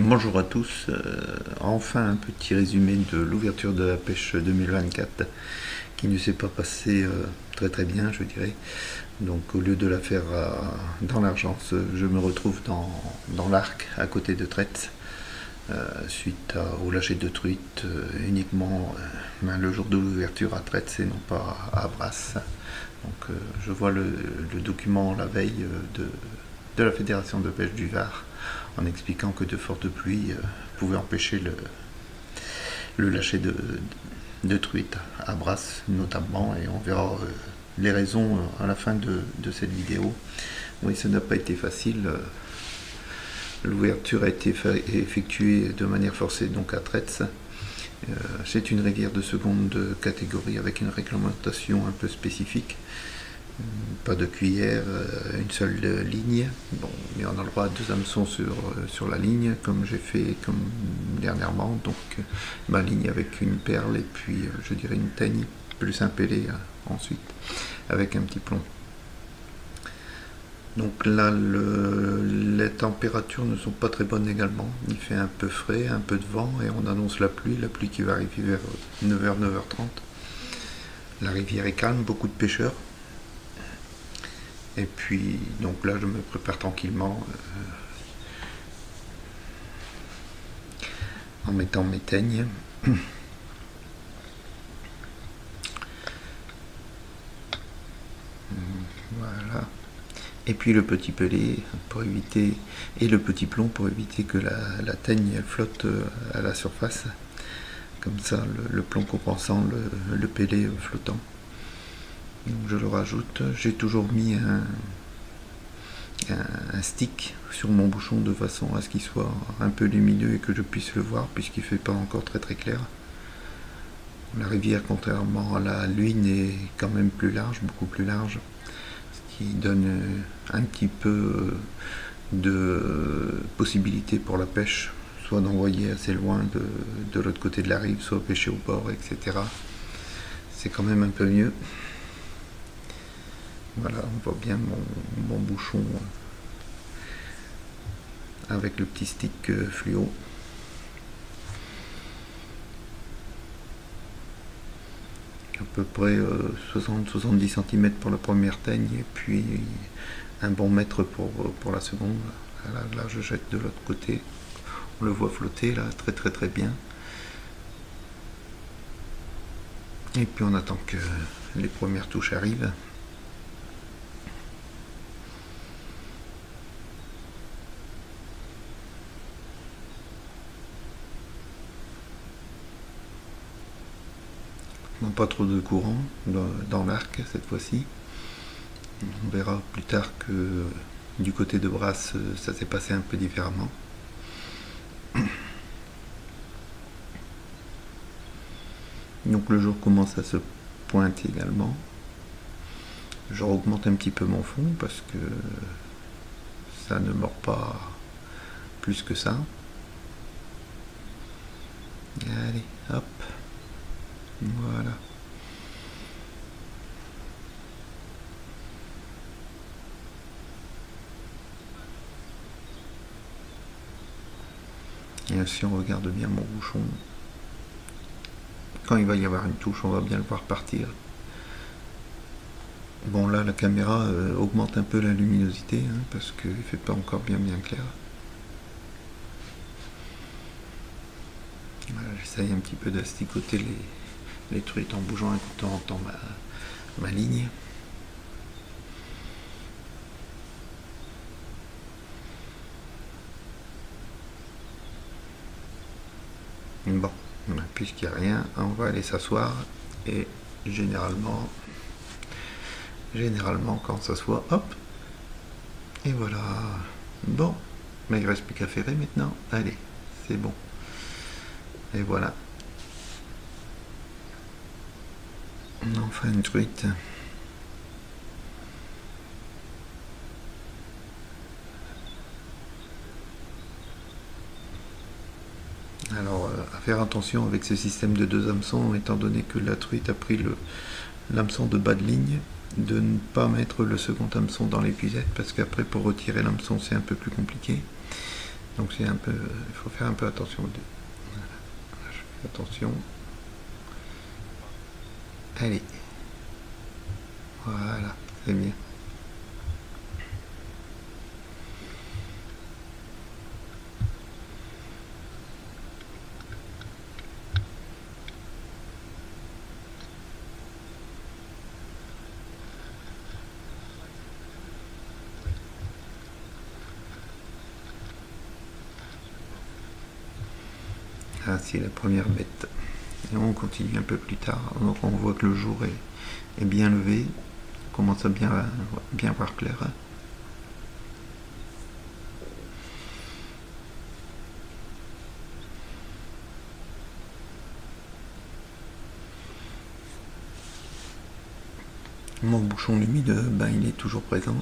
Bonjour à tous, enfin un petit résumé de l'ouverture de la pêche 2024 qui ne s'est pas passée très très bien, je dirais. Donc au lieu de la faire dans l'Argence, je me retrouve dans l'Arc à côté de Traite suite au lâcher de truites uniquement le jour de l'ouverture à Traite et non pas à Brasse. Donc je vois le document la veille de la Fédération de pêche du Var en expliquant que de fortes pluies pouvaient empêcher le lâcher de truites à Brasse notamment, et on verra les raisons à la fin de cette vidéo. Oui, ça n'a pas été facile. L'ouverture a été effectuée de manière forcée donc à Traite. C'est une rivière de seconde catégorie avec une réglementation un peu spécifique. Pas de cuillère, une seule ligne. Bon, mais on a le droit à 2 hameçons sur la ligne, comme j'ai fait comme dernièrement. Donc ma ligne avec une perle et puis je dirais une teigne, plus un pellé ensuite, avec un petit plomb. Donc là, les températures ne sont pas très bonnes également. Il fait un peu frais, un peu de vent et on annonce la pluie qui va arriver vers 9h, 9h30. La rivière est calme, beaucoup de pêcheurs. Et puis, donc là, je me prépare tranquillement en mettant mes teignes. Voilà. Et puis le petit pelé pour éviter, et le petit plomb pour éviter que la teigne elle flotte à la surface. Comme ça, le plomb compensant le pelé flottant. Donc je le rajoute. J'ai toujours mis un stick sur mon bouchon de façon à ce qu'il soit un peu lumineux et que je puisse le voir puisqu'il ne fait pas encore très très clair. La rivière, contrairement à la Luyne, est quand même plus large, beaucoup plus large, ce qui donne un petit peu de possibilité pour la pêche, soit d'envoyer assez loin de l'autre côté de la rive, soit pêcher au bord, etc. C'est quand même un peu mieux. Voilà, on voit bien mon bouchon avec le petit stick fluo. À peu près 60-70 cm pour la première teigne et puis un bon mètre pour la seconde. Là, je jette de l'autre côté. On le voit flotter là, très très très bien. Et puis on attend que les premières touches arrivent. Pas trop de courant dans l'arc cette fois-ci. On verra plus tard que du côté de Brasse ça s'est passé un peu différemment. Donc le jour commence à se pointer également. Je augmente un petit peu mon fond parce que ça ne mord pas plus que ça. Allez, hop. Voilà. Et si on regarde bien mon bouchon, quand il va y avoir une touche, on va bien le voir partir. Bon là, la caméra augmente un peu la luminosité parce qu'il ne fait pas encore bien clair. Voilà, j'essaye un petit peu d'asticoter les truites en bougeant un coup de temps en temps ma ligne. Bon, puisqu'il n'y a rien, on va aller s'asseoir et généralement quand on s'assoit, hop, et voilà. Bon, mais il ne reste plus qu'à ferrer maintenant. Allez, c'est bon. Et voilà. Enfin une truite. Alors à faire attention avec ce système de 2 hameçons, étant donné que la truite a pris l'hameçon de bas de ligne, de ne pas mettre le second hameçon dans l'épuisette parce qu'après pour retirer l'hameçon c'est un peu plus compliqué. Donc c'est un peu, il faut faire un peu attention aux deux. Voilà. Je fais attention. Allez. Voilà, c'est bien. Ah, c'est la première bête. Et on continue un peu plus tard. Donc on voit que le jour est bien levé. On commence à bien voir clair. Mon bouchon humide, ben, il est toujours présent.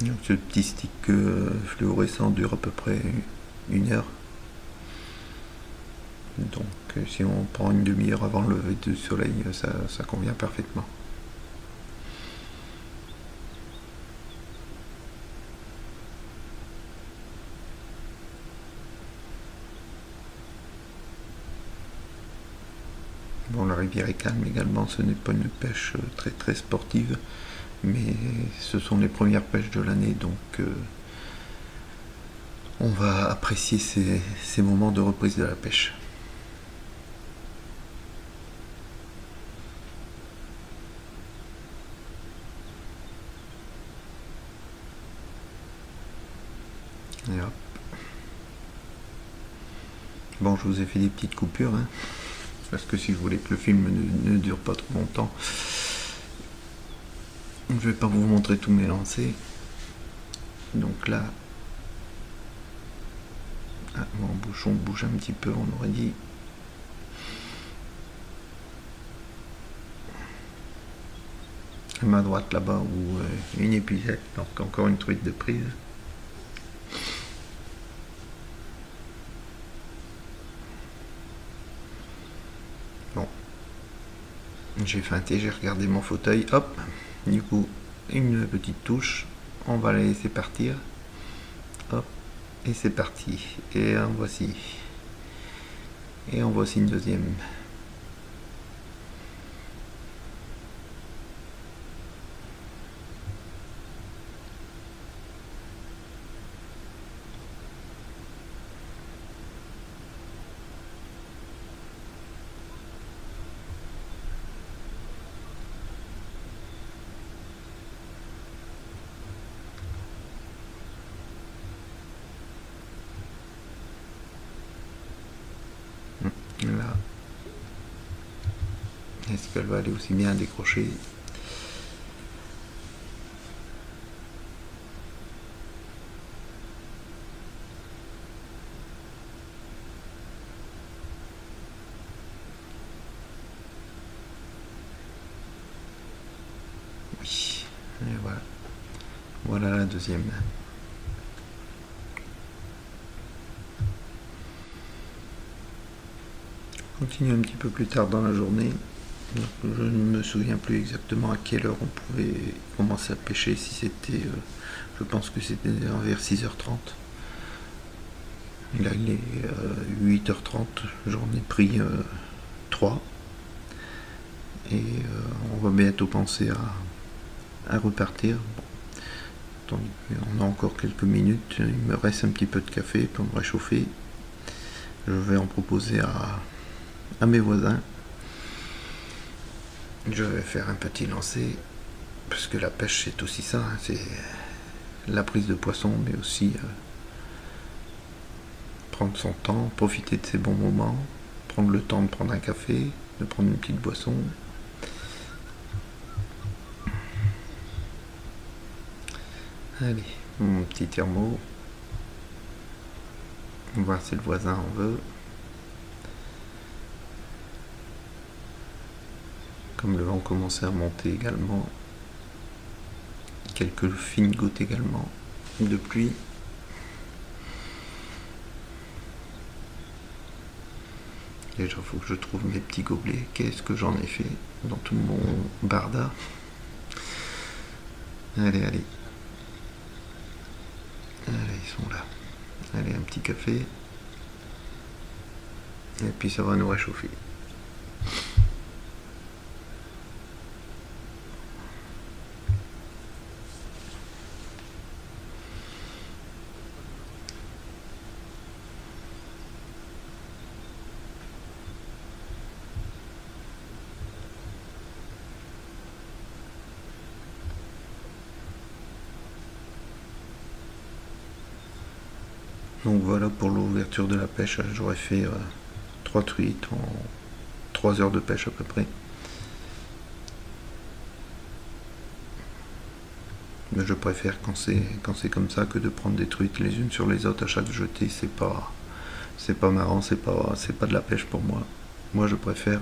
Donc ce petit stick fluorescent dure à peu près 1 heure. Donc si on prend une demi-heure avant le lever du soleil, ça convient parfaitement. Bon, la rivière est calme également, ce n'est pas une pêche très très sportive, mais ce sont les premières pêches de l'année, donc on va apprécier ces moments de reprise de la pêche. Et hop. Bon, je vous ai fait des petites coupures, hein, parce que si je voulais que le film ne dure pas trop longtemps, je ne vais pas vous montrer tous mes lancers. Donc là, mon bouchon bouge un petit peu, on aurait dit. À ma droite là-bas, où une épuisette, donc encore une truite de prise. Bon, j'ai feinté, j'ai regardé mon fauteuil, hop, du coup, une petite touche, on va la laisser partir, hop, et c'est parti, et en voici une deuxième. Là, est-ce qu'elle va aller aussi bien décrocher? Oui, et voilà. Voilà la deuxième. Continue un petit peu plus tard dans la journée. Donc, je ne me souviens plus exactement à quelle heure on pouvait commencer à pêcher, si c'était, je pense que c'était vers 6h30. Là il est 8h30, j'en ai pris 3. Et on va bientôt penser à repartir. Bon, on a encore quelques minutes, il me reste un petit peu de café pour me réchauffer. Je vais en proposer à mes voisins. Je vais faire un petit lancer, parce que la pêche c'est aussi ça, hein, c'est la prise de poisson, mais aussi prendre son temps, profiter de ces bons moments, prendre le temps de prendre un café, de prendre une petite boisson. Allez, mon petit thermo. On va voir si le voisin en veut. Comme le vent commençait à monter également, quelques fines gouttes également de pluie. Déjà, il faut que je trouve mes petits gobelets. Qu'est-ce que j'en ai fait dans tout mon barda? Allez, allez. Allez, ils sont là. Allez, un petit café. Et puis ça va nous réchauffer. Donc voilà pour l'ouverture de la pêche, j'aurais fait 3 truites en 3 heures de pêche à peu près. Mais je préfère quand c'est comme ça que de prendre des truites les unes sur les autres à chaque jetée, c'est pas marrant, c'est pas de la pêche pour moi. Moi je préfère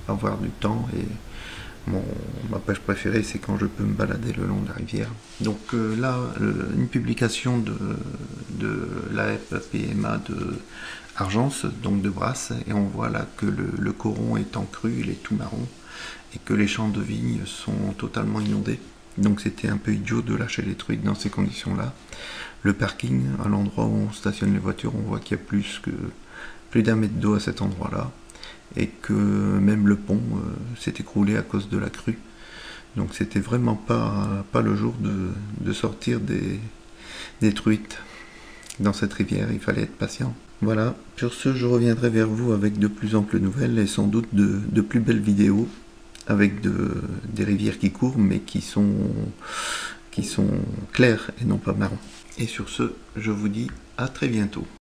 avoir du temps et ma pêche préférée c'est quand je peux me balader le long de la rivière. Donc là, une publication de l'AFPMA de Argence, donc de Brasse, et on voit là que le coron est en crue, il est tout marron, et que les champs de vignes sont totalement inondés. Donc c'était un peu idiot de lâcher les truites dans ces conditions-là. Le parking, à l'endroit où on stationne les voitures, on voit qu'il y a plus d'1 mètre d'eau à cet endroit-là, et que même le pont s'est écroulé à cause de la crue. Donc c'était vraiment pas le jour de sortir des truites dans cette rivière, il fallait être patient. Voilà, sur ce je reviendrai vers vous avec de plus amples nouvelles et sans doute de plus belles vidéos avec des rivières qui courent mais qui sont claires et non pas marron. Et sur ce, je vous dis à très bientôt.